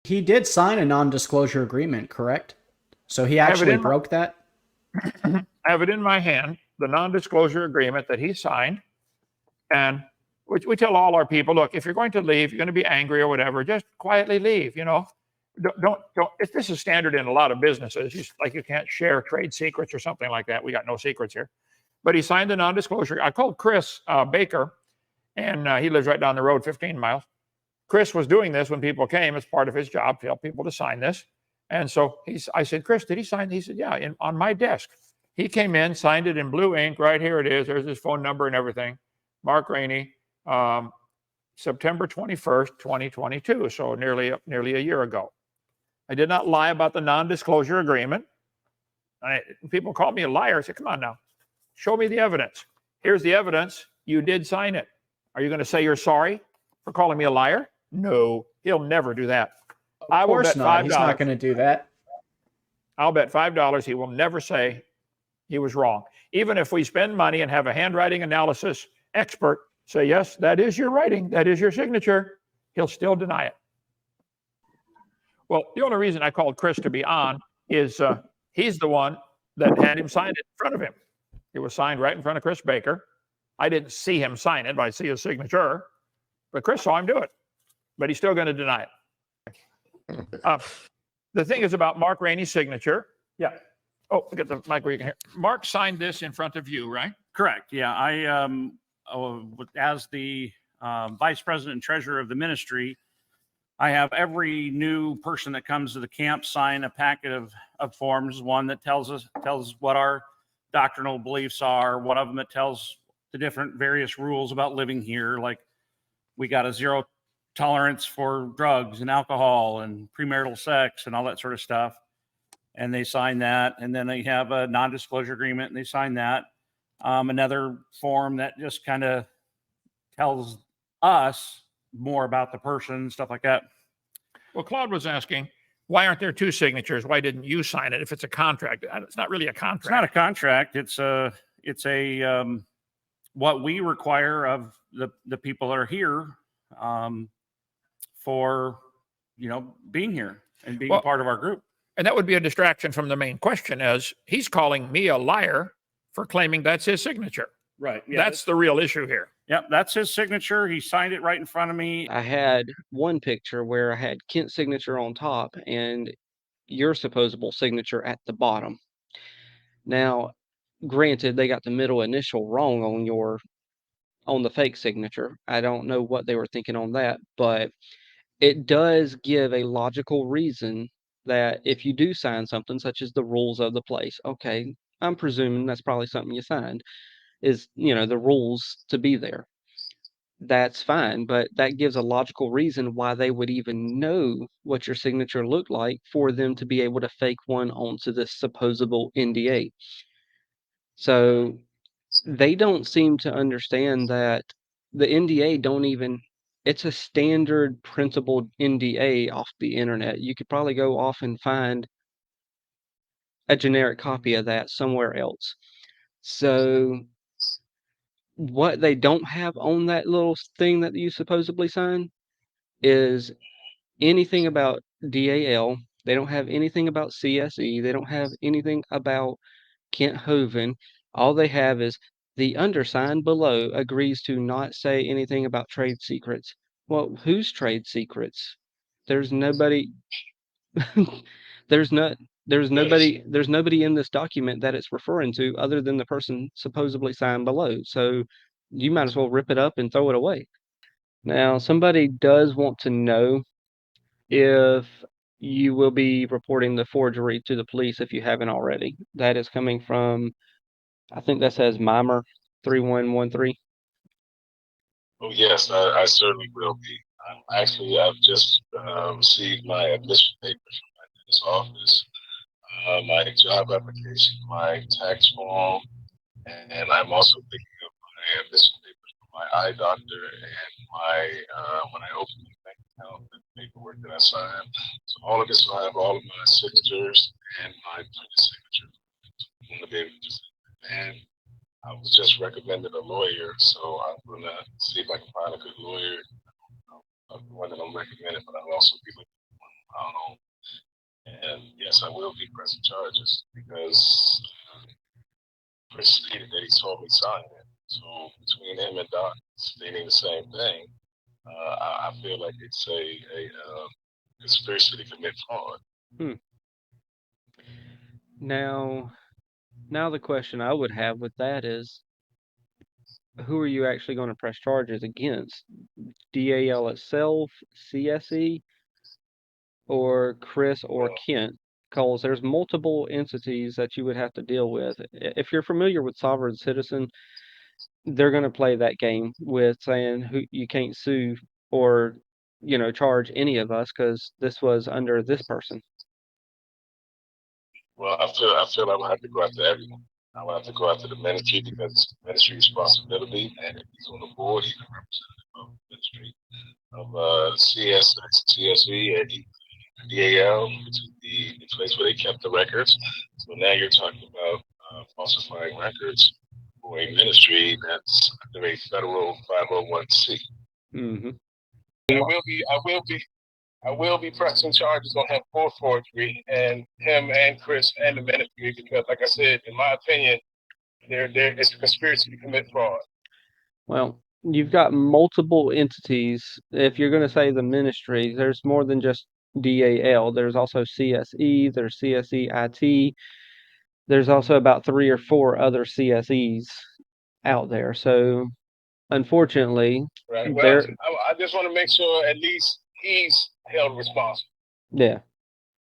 He did sign a non-disclosure agreement, correct? So he I have it actually in my, broke that? I have it in my hand, the non-disclosure agreement that he signed. And we tell all our people, look, if you're going to leave, you're going to be angry or whatever, just quietly leave, you know. Don't this is standard in a lot of businesses. Like you can't share trade secrets or something like that. We got no secrets here. But he signed the non-disclosure. I called Chris Baker, and he lives right down the road, 15 miles. Chris was doing this when people came as part of his job to help people to sign this. And so I said, Chris, did he sign? He said, yeah, on my desk. He came in, signed it in blue ink. Right here it is. There's his phone number and everything. Mark Rainey, September 21st, 2022. So nearly a year ago. I did not lie about the non-disclosure agreement. People call me a liar. I said, come on now, show me the evidence. Here's the evidence. You did sign it. Are you going to say you're sorry for calling me a liar? No, he'll never do that. Of I will course bet not. five He's not dollars. going to do that. I'll bet $5 he will never say he was wrong. Even if we spend money and have a handwriting analysis expert say, yes, that is your writing, that is your signature, he'll still deny it. Well, the only reason I called Chris to be on is he's the one that had him sign it in front of him. It was signed right in front of Chris Baker. I didn't see him sign it, but I see his signature. But Chris saw him do it. But he's still going to deny it. The thing is about Mark Rainey's signature. Yeah. Oh, get the mic where you can hear. Mark signed this in front of you, right? Correct. Yeah. As the vice president and treasurer of the ministry, I have every new person that comes to the camp sign a packet of forms. One that tells what our doctrinal beliefs are. One of them that tells the different various rules about living here. Like we got a zero tolerance for drugs and alcohol and premarital sex and all that sort of stuff. And they sign that. And then they have a non-disclosure agreement and they sign that. Another form that just kind of tells us more about the person, stuff like that. Well, Claude was asking, why aren't there two signatures? Why didn't you sign it if it's a contract? It's not really a contract. It's not a contract. It's a what we require of the people that are here for being here and being part of our group. And that would be a distraction from the main question, as he's calling me a liar for claiming that's his signature. Right. Yeah, that's the real issue here. Yep, that's his signature. He signed it right in front of me. I had one picture where I had Kent's signature on top and your supposable signature at the bottom. Now, granted, they got the middle initial wrong on the fake signature. I don't know what they were thinking on that, but it does give a logical reason that if you do sign something such as the rules of the place, okay, I'm presuming that's probably something you signed, is, the rules to be there. That's fine, but that gives a logical reason why they would even know what your signature looked like for them to be able to fake one onto this supposable NDA. So they don't seem to understand that the NDA it's a standard principled NDA off the internet. You could probably go off and find a generic copy of that somewhere else. So what they don't have on that little thing that you supposedly signed is anything about DAL. They don't have anything about CSE. They don't have anything about Kent Hovind. All they have is the undersigned below agrees to not say anything about trade secrets. Well, whose trade secrets? There's nobody there's not there's nobody in this document that it's referring to other than the person supposedly signed below. So you might as well rip it up and throw it away. Now, somebody does want to know if you will be reporting the forgery to the police if you haven't already. That is coming from, I think that says Mimer 3113. Oh, yes, I certainly will be. Actually, I've just received my admission papers from my dentist's office, my job application, my tax form, and I'm also picking up my admission papers from my eye doctor and my when I open my bank account, the paperwork that I signed. So all of this, I have all of my signatures and my printed signature. I'm gonna be able to just and I was just recommended a lawyer, so I'm gonna see if I can find a good lawyer. One that I'm recommended, but I'll also be looking for one of And yes, I will be pressing charges because Chris stated that he told me sign it. So between him and Doc stating the same thing, I feel like it's a conspiracy to commit fraud. Now the question I would have with that is, who are you actually going to press charges against? DAL itself, CSE, or Chris or Well, Kent? Because there's multiple entities that you would have to deal with. If you're familiar with sovereign citizen, they're going to play that game with saying who you can't sue or charge any of us because this was under this person. well, I feel I will have to go after everyone. I will have to go after the ministry because it's the ministry responsibility, and if he's on the board, he's a representative of the ministry of CSE, and DAL, which is the place where they kept the records. So now you're talking about falsifying records for a ministry that's under a federal 501c. Mm-hmm. I will be pressing charges on him for forgery, and him and Chris and the ministry, because, like I said, in my opinion, it's a conspiracy to commit fraud. Well, you've got multiple entities. If you're going to say the ministry, there's more than just DAL. There's also CSE, there's CSE IT. There's also about 3 or 4 other CSEs out there. So, unfortunately, Right. Well, I just want to make sure at least he's held responsible. Yeah.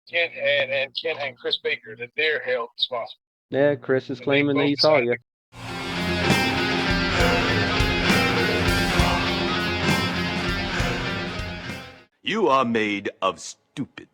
Kent and Chris Baker, that they're held responsible. Yeah, Chris is claiming that he saw you. You are made of stupid.